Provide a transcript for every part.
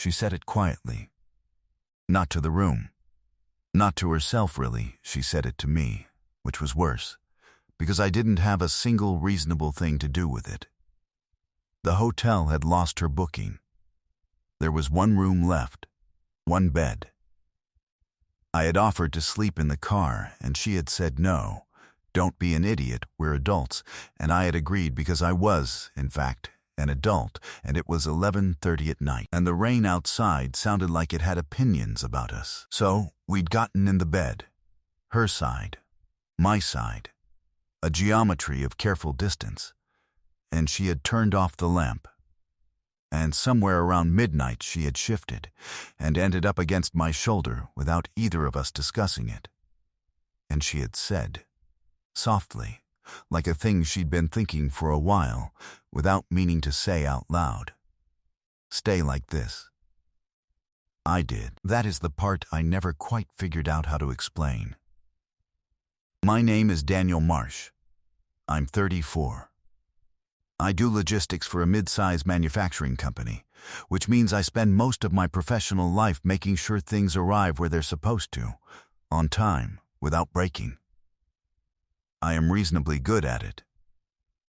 She said it quietly. Not to the room. Not to herself, really. She said it to me, which was worse, because I didn't have a single reasonable thing to do with it. The hotel had lost her booking. There was one room left, one bed. I had offered to sleep in the car, and she had said no. Don't be an idiot, we're adults, and I had agreed because I was, in fact, an adult, and it was 11:30 at night, and the rain outside sounded like it had opinions about us. So we'd gotten in the bed. Her side, my side, a geometry of careful distance, and she had turned off the lamp. And somewhere around midnight she had shifted and ended up against my shoulder without either of us discussing it. And she had said, softly, like a thing she'd been thinking for a while, without meaning to say out loud, "Stay like this." I did. That is the part I never quite figured out how to explain. My name is Daniel Marsh. I'm 34. I do logistics for a mid-size manufacturing company, which means I spend most of my professional life making sure things arrive where they're supposed to, on time, without breaking. I am reasonably good at it.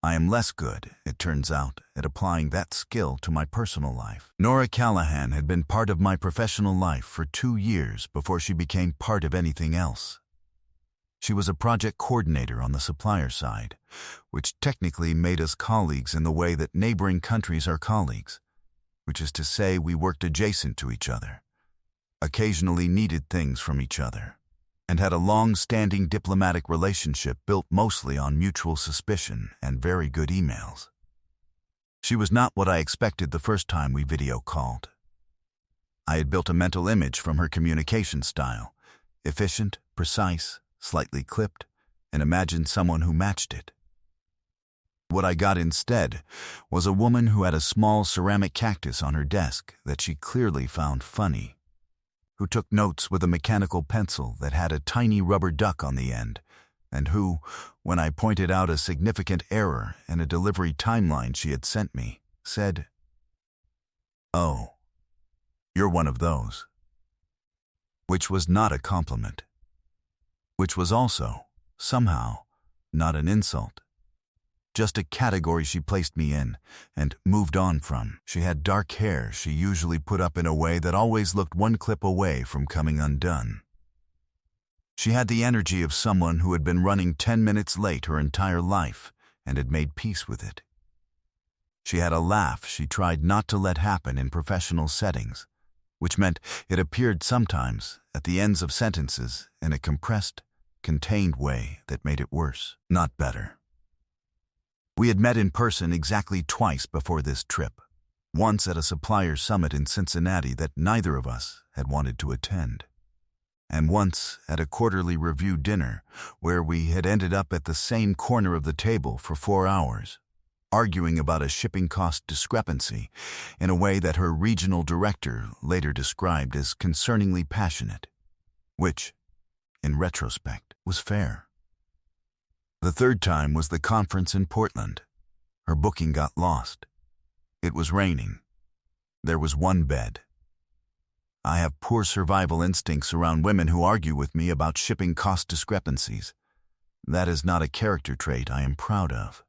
I am less good, it turns out, at applying that skill to my personal life. Nora Callahan had been part of my professional life for 2 years before she became part of anything else. She was a project coordinator on the supplier side, which technically made us colleagues in the way that neighboring countries are colleagues, which is to say we worked adjacent to each other, occasionally needed things from each other, and had a long-standing diplomatic relationship built mostly on mutual suspicion and very good emails. She was not what I expected the first time we video called. I had built a mental image from her communication style, efficient, precise, slightly clipped, and imagined someone who matched it. What I got instead was a woman who had a small ceramic cactus on her desk that she clearly found funny, who took notes with a mechanical pencil that had a tiny rubber duck on the end, and who, when I pointed out a significant error in a delivery timeline she had sent me, said, "Oh, you're one of those." Which was not a compliment. Which was also, somehow, not an insult. Just a category she placed me in and moved on from. She had dark hair she usually put up in a way that always looked one clip away from coming undone. She had the energy of someone who had been running 10 minutes late her entire life and had made peace with it. She had a laugh she tried not to let happen in professional settings, which meant it appeared sometimes at the ends of sentences in a compressed, contained way that made it worse, not better. We had met in person exactly twice before this trip, once at a supplier summit in Cincinnati that neither of us had wanted to attend, and once at a quarterly review dinner where we had ended up at the same corner of the table for 4 hours, arguing about a shipping cost discrepancy in a way that her regional director later described as concerningly passionate, which, in retrospect, was fair. The third time was the conference in Portland. Her booking got lost. It was raining. There was one bed. I have poor survival instincts around women who argue with me about shipping cost discrepancies. That is not a character trait I am proud of.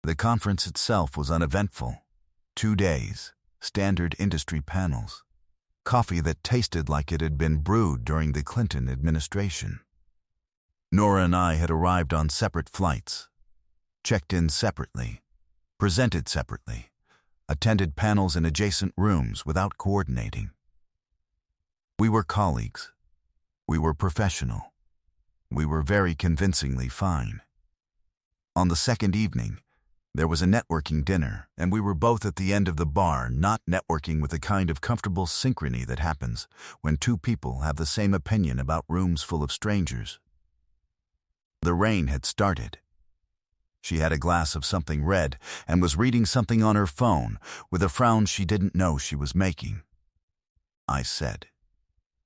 The conference itself was uneventful. 2 days, standard industry panels, coffee that tasted like it had been brewed during the Clinton administration. Nora and I had arrived on separate flights, checked in separately, presented separately, attended panels in adjacent rooms without coordinating. We were colleagues. We were professional. We were very convincingly fine. On the second evening, there was a networking dinner, and we were both at the end of the bar, not networking with the kind of comfortable synchrony that happens when 2 people have the same opinion about rooms full of strangers. The rain had started. She had a glass of something red and was reading something on her phone with a frown she didn't know she was making. I said,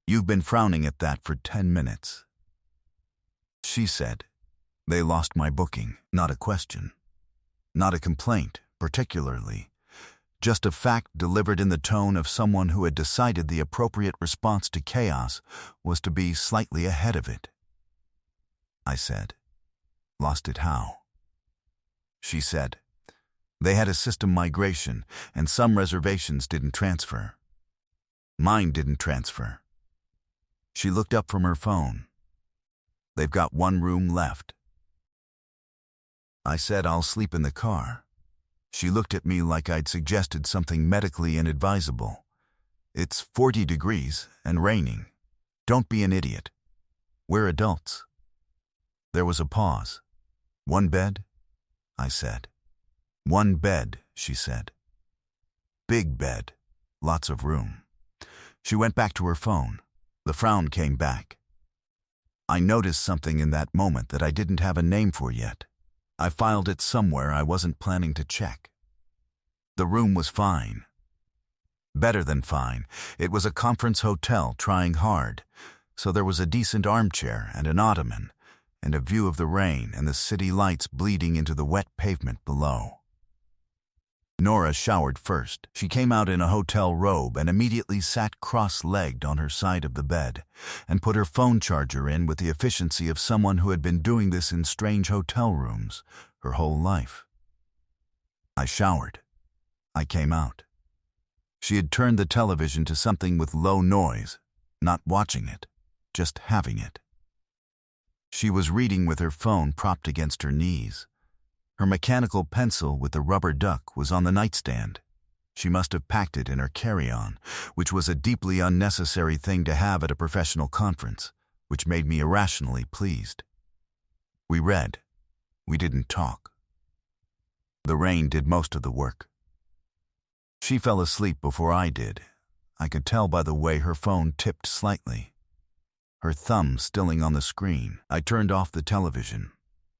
"You've been frowning at that for 10 minutes." She said, "They lost my booking." Not a question. Not a complaint, particularly. just a fact delivered in the tone of someone who had decided the appropriate response to chaos was to be slightly ahead of it. I said, "Lost it how?" She said, "They had a system migration, and some reservations didn't transfer. Mine didn't transfer." She looked up from her phone. "They've got one room left." I said, "I'll sleep in the car." She looked at me like I'd suggested something medically inadvisable. "It's 40 degrees and raining. Don't be an idiot. We're adults." There was a pause. "One bed?" I said. "One bed," she said. "Big bed. Lots of room." She went back to her phone. The frown came back. I noticed something in that moment that I didn't have a name for yet. I filed it somewhere I wasn't planning to check. The room was fine. Better than fine. It was a conference hotel trying hard, so there was a decent armchair and an ottoman, and a view of the rain and the city lights bleeding into the wet pavement below. Nora showered first. She came out in a hotel robe and immediately sat cross-legged on her side of the bed and put her phone charger in with the efficiency of someone who had been doing this in strange hotel rooms her whole life. I showered. I came out. She had turned the television to something with low noise, not watching it, just having it. She was reading with her phone propped against her knees. Her mechanical pencil with the rubber duck was on the nightstand. She must have packed it in her carry-on, which was a deeply unnecessary thing to have at a professional conference, which made me irrationally pleased. We read. We didn't talk. The rain did most of the work. She fell asleep before I did. I could tell by the way her phone tipped slightly. Her thumb stilling on the screen. I turned off the television.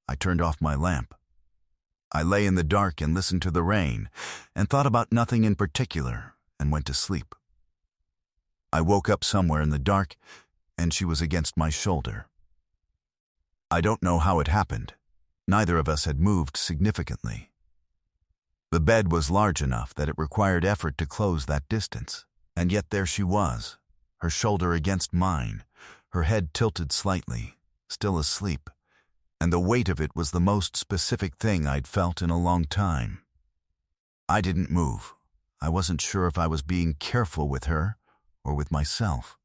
I turned off my lamp. I lay in the dark and listened to the rain and thought about nothing in particular and went to sleep. I woke up somewhere in the dark and she was against my shoulder. I don't know how it happened. Neither of us had moved significantly. The bed was large enough that it required effort to close that distance, and yet there she was, her shoulder against mine, her head tilted slightly, still asleep. And the weight of it was the most specific thing I'd felt in a long time. I didn't move. I wasn't sure if I was being careful with her or with myself.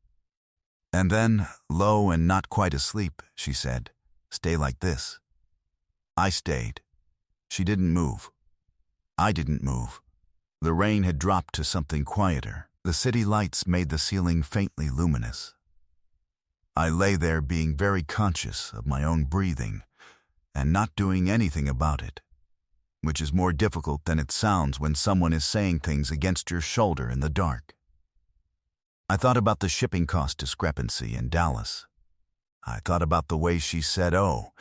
And then, low and not quite asleep, she said, "Stay like this." I stayed. She didn't move. I didn't move. The rain had dropped to something quieter. The city lights made the ceiling faintly luminous. I lay there being very conscious of my own breathing and not doing anything about it, which is more difficult than it sounds when someone is saying things against your shoulder in the dark. I thought about the shipping cost discrepancy in Dallas. I thought about the way she said, "Oh,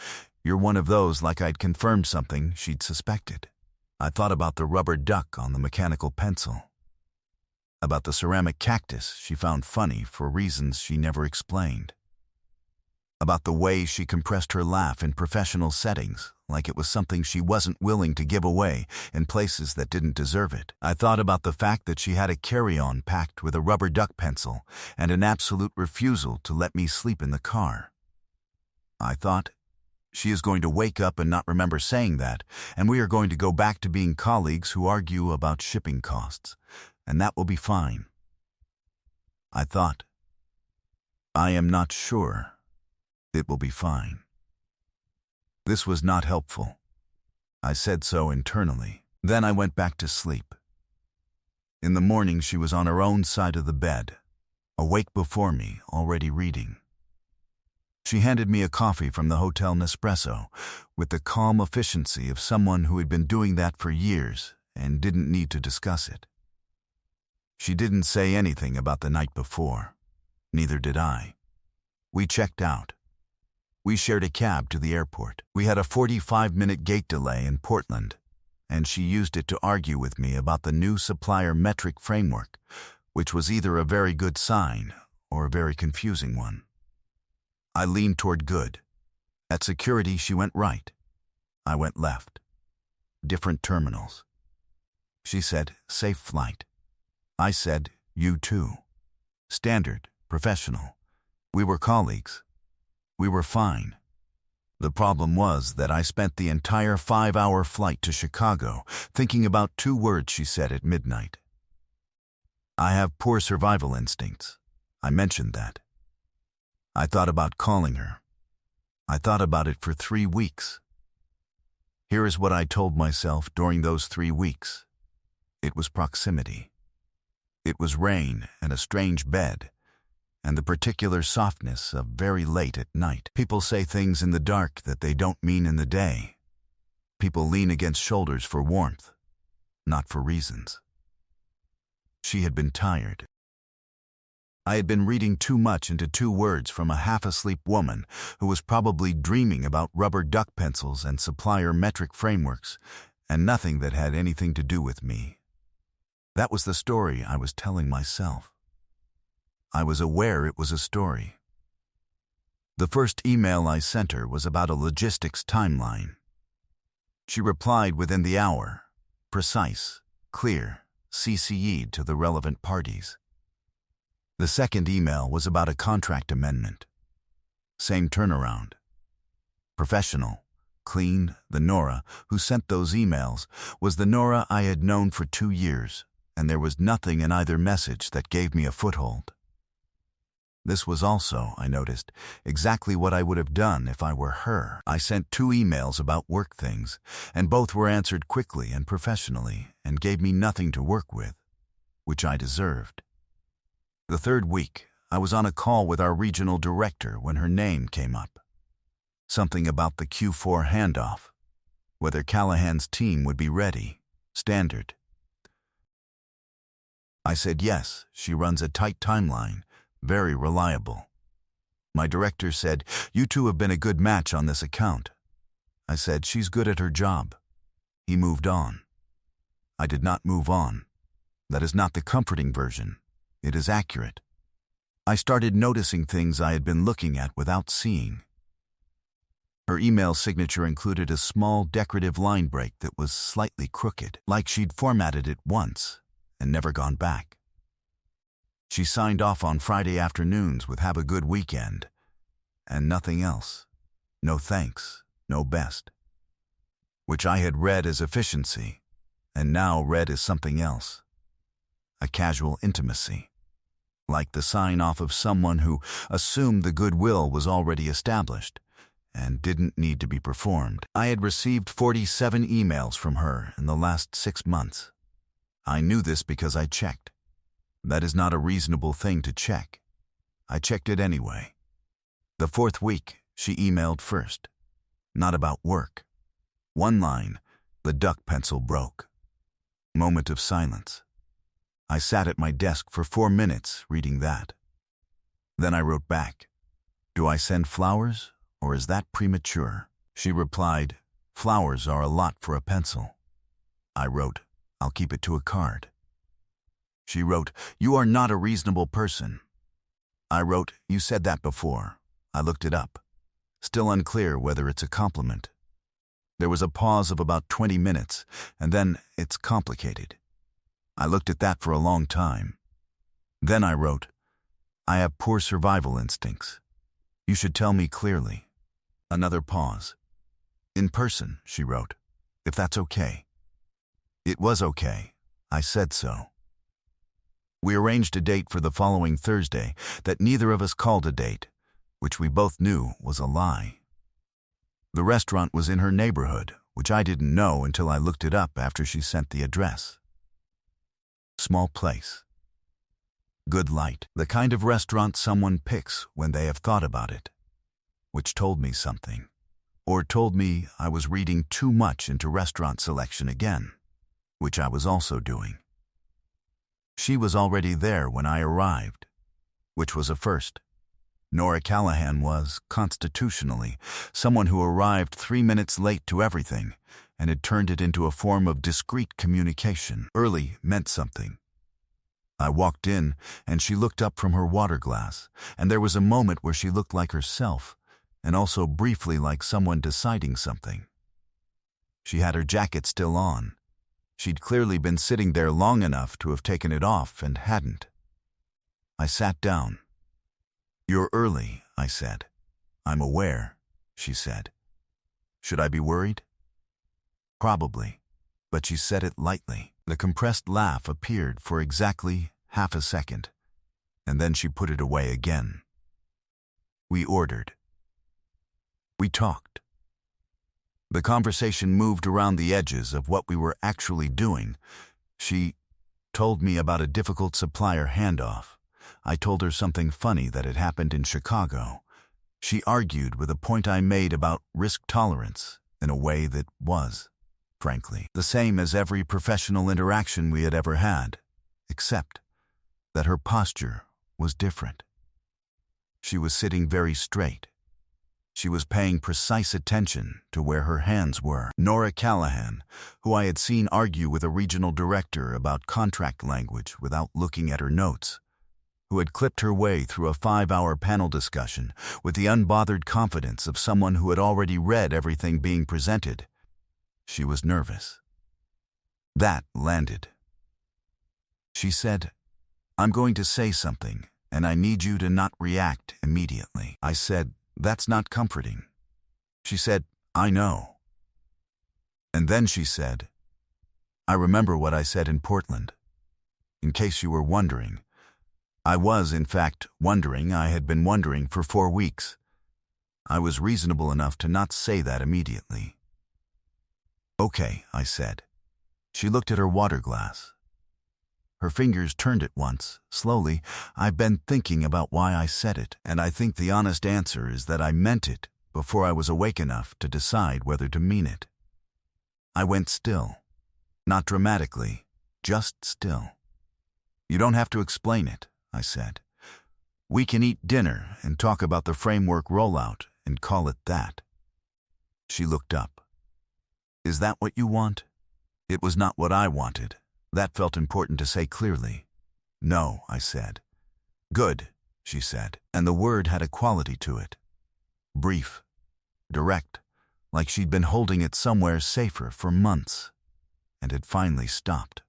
you're one of those," like I'd confirmed something she'd suspected. I thought about the rubber duck on the mechanical pencil. About the ceramic cactus she found funny for reasons she never explained. About the way she compressed her laugh in professional settings, like it was something she wasn't willing to give away in places that didn't deserve it. I thought about the fact that she had a carry-on packed with a rubber duck pencil and an absolute refusal to let me sleep in the car. I thought, she is going to wake up and not remember saying that, and we are going to go back to being colleagues who argue about shipping costs, and that will be fine. I thought, I am not sure. It will be fine. This was not helpful. I said so internally. Then I went back to sleep. In the morning she was on her own side of the bed, awake before me, already reading. She handed me a coffee from the Hotel Nespresso, with the calm efficiency of someone who had been doing that for years and didn't need to discuss it. She didn't say anything about the night before. Neither did I. We checked out. We shared a cab to the airport. We had a 45-minute gate delay in Portland, and she used it to argue with me about the new supplier metric framework, which was either a very good sign or a very confusing one. I leaned toward good. At security, she went right. I went left. Different terminals. She said, "Safe flight." I said, "You too." Standard, professional. We were colleagues. We were fine. The problem was that I spent the entire 5-hour flight to Chicago thinking about 2 words she said at midnight. I have poor survival instincts. I mentioned that. I thought about calling her. I thought about it for 3 weeks. Here is what I told myself during those 3 weeks. It was proximity. It was rain and a strange bed, and the particular softness of very late at night. People say things in the dark that they don't mean in the day. People lean against shoulders for warmth, not for reasons. She had been tired. I had been reading too much into 2 words from a half-asleep woman who was probably dreaming about rubber duck pencils and supplier metric frameworks, and nothing that had anything to do with me. That was the story I was telling myself. I was aware it was a story. The first email I sent her was about a logistics timeline. She replied within the hour, precise, clear, CC'd to the relevant parties. The second email was about a contract amendment. Same turnaround. Professional, clean. The Nora who sent those emails was the Nora I had known for 2 years, and there was nothing in either message that gave me a foothold. This was also, I noticed, exactly what I would have done if I were her. I sent 2 emails about work things, and both were answered quickly and professionally and gave me nothing to work with, which I deserved. The 3rd week, I was on a call with our regional director when her name came up. Something about the Q4 handoff, whether Callahan's team would be ready, standard. I said yes, she runs a tight timeline, very reliable. My director said, "You two have been a good match on this account." I said, "She's good at her job." He moved on. I did not move on. That is not the comforting version. It is accurate. I started noticing things I had been looking at without seeing. Her email signature included a small decorative line break that was slightly crooked, like she'd formatted it once and never gone back. She signed off on Friday afternoons with "Have a good weekend," and nothing else. No thanks, no best. Which I had read as efficiency, and now read as something else. A casual intimacy. Like the sign-off of someone who assumed the goodwill was already established and didn't need to be performed. I had received 47 emails from her in the last 6 months. I knew this because I checked. That is not a reasonable thing to check. I checked it anyway. The 4th week, she emailed first. Not about work. 1 line, the duck pencil broke. Moment of silence. I sat at my desk for 4 minutes reading that. Then I wrote back, "Do I send flowers, or is that premature?" She replied, "Flowers are a lot for a pencil." I wrote, "I'll keep it to a card." She wrote, "You are not a reasonable person." I wrote, "You said that before." I looked it up. Still unclear whether it's a compliment. There was a pause of about 20 minutes, and then, "It's complicated." I looked at that for a long time. Then I wrote, "I have poor survival instincts. You should tell me clearly." Another pause. "In person," she wrote, "if that's okay." It was okay. I said so. We arranged a date for the following Thursday that neither of us called a date, which we both knew was a lie. The restaurant was in her neighborhood, which I didn't know until I looked it up after she sent the address. Small place. Good light. The kind of restaurant someone picks when they have thought about it. Which told me something. Or told me I was reading too much into restaurant selection again, which I was also doing. She was already there when I arrived, which was a first. Nora Callahan was, constitutionally, someone who arrived 3 minutes late to everything and had turned it into a form of discreet communication. Early meant something. I walked in, and she looked up from her water glass, and there was a moment where she looked like herself, and also briefly like someone deciding something. She had her jacket still on, She'd clearly been sitting there long enough to have taken it off and hadn't. I sat down. "You're early," I said. "I'm aware," she said. "Should I be worried?" "Probably," but she said it lightly. The compressed laugh appeared for exactly half a second, and then she put it away again. We ordered. We talked. The conversation moved around the edges of what we were actually doing. She told me about a difficult supplier handoff. I told her something funny that had happened in Chicago. She argued with a point I made about risk tolerance in a way that was, frankly, the same as every professional interaction we had ever had, except that her posture was different. She was sitting very straight. She was paying precise attention to where her hands were. Nora Callahan, who I had seen argue with a regional director about contract language without looking at her notes, who had clipped her way through a 5-hour panel discussion with the unbothered confidence of someone who had already read everything being presented. She was nervous. That landed. She said, "I'm going to say something, and I need you to not react immediately." I said, "That's not comforting." She said, "I know." And then she said, "I remember what I said in Portland. In case you were wondering, I was, in fact, wondering. I had been wondering for 4 weeks. I was reasonable enough to not say that immediately." "Okay," I said. She looked at her water glass. Her fingers turned it once, slowly. "I've been thinking about why I said it, and I think the honest answer is that I meant it before I was awake enough to decide whether to mean it." I went still. Not dramatically, just still. "You don't have to explain it," I said. "We can eat dinner and talk about the framework rollout and call it that." She looked up. "Is that what you want?" It was not what I wanted. That felt important to say clearly. "No," I said. "Good," she said, and the word had a quality to it. Brief, direct, like she'd been holding it somewhere safer for months, and had finally stopped.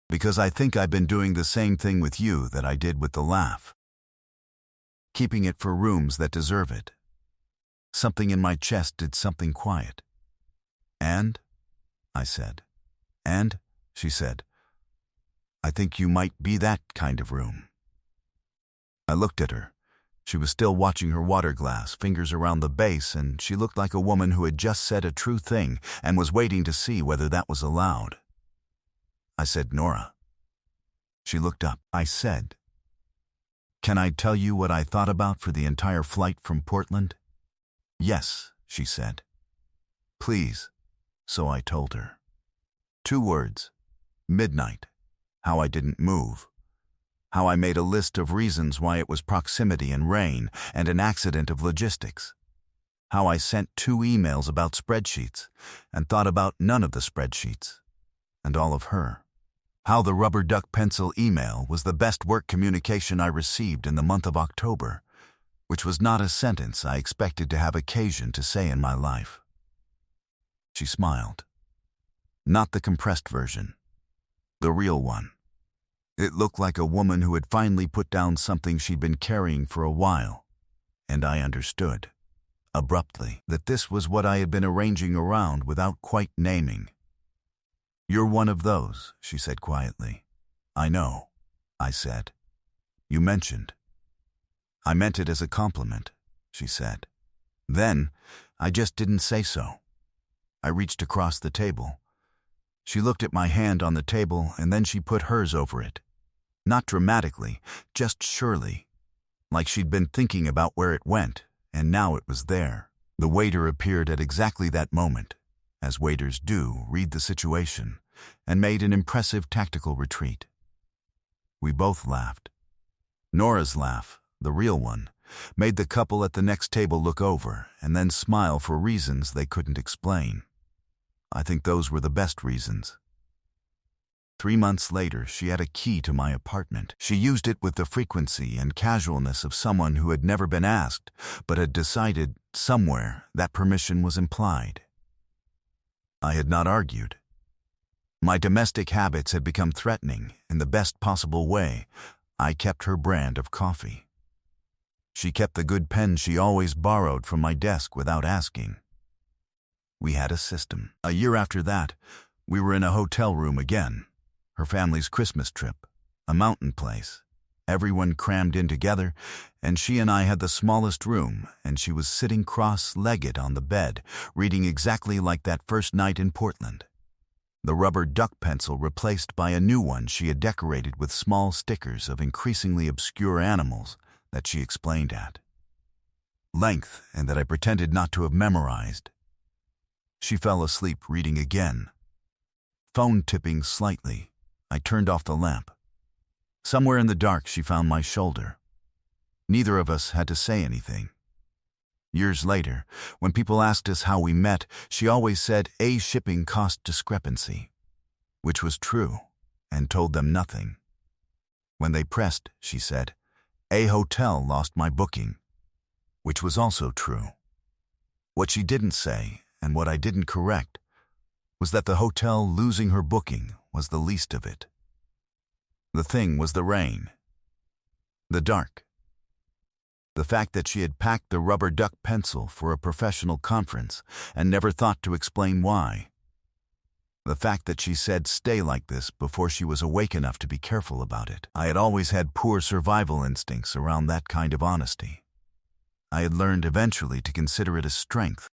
"Because I think I've been doing the same thing with you that I did with the laugh. Keeping it for rooms that deserve it." Something in my chest did something quiet. "And?" I said. "And?" she said. "I think you might be that kind of room." I looked at her. She was still watching her water glass, fingers around the base, and she looked like a woman who had just said a true thing and was waiting to see whether that was allowed. I said, "Nora." She looked up. I said, "Can I tell you what I thought about for the entire flight from Portland?" "Yes," she said. "Please." So I told her. 2 words. Midnight. How I didn't move. How I made a list of reasons why it was proximity and rain and an accident of logistics. How I sent 2 emails about spreadsheets and thought about none of the spreadsheets. And all of her. How the rubber duck pencil email was the best work communication I received in the month of October, which was not a sentence I expected to have occasion to say in my life. She smiled. Not the compressed version. The real one. It looked like a woman who had finally put down something she'd been carrying for a while, and I understood, abruptly, that this was what I had been arranging around without quite naming. "You're one of those," she said quietly. "I know," I said. "You mentioned." "I meant it as a compliment," she said. Then, I just didn't say so. I reached across the table. She looked at my hand on the table, and then she put hers over it. Not dramatically, just surely, like she'd been thinking about where it went, and now it was there. The waiter appeared at exactly that moment, as waiters do, read the situation, and made an impressive tactical retreat. We both laughed. Nora's laugh, the real one, made the couple at the next table look over and then smile for reasons they couldn't explain. I think those were the best reasons. 3 months later, she had a key to my apartment. She used it with the frequency and casualness of someone who had never been asked, but had decided, somewhere, that permission was implied. I had not argued. My domestic habits had become threatening in the best possible way. I kept her brand of coffee. She kept the good pen she always borrowed from my desk without asking. We had a system. A year after that, we were in a hotel room again. Her family's Christmas trip, a mountain place. Everyone crammed in together, and she and I had the smallest room, and she was sitting cross-legged on the bed, reading exactly like that first night in Portland. The rubber duck pencil replaced by a new one she had decorated with small stickers of increasingly obscure animals that she explained at length and that I pretended not to have memorized. She fell asleep reading again. Phone tipping slightly, I turned off the lamp. Somewhere in the dark she found my shoulder. Neither of us had to say anything. Years later, when people asked us how we met, she always said a shipping cost discrepancy, which was true, and told them nothing. When they pressed, she said, a hotel lost my booking, which was also true. What she didn't say, and what I didn't correct, was that the hotel losing her booking was the least of it. The thing was the rain, the dark, the fact that she had packed the rubber duck pencil for a professional conference and never thought to explain why. The fact that she said stay like this before she was awake enough to be careful about it. I had always had poor survival instincts around that kind of honesty. I had learned eventually to consider it a strength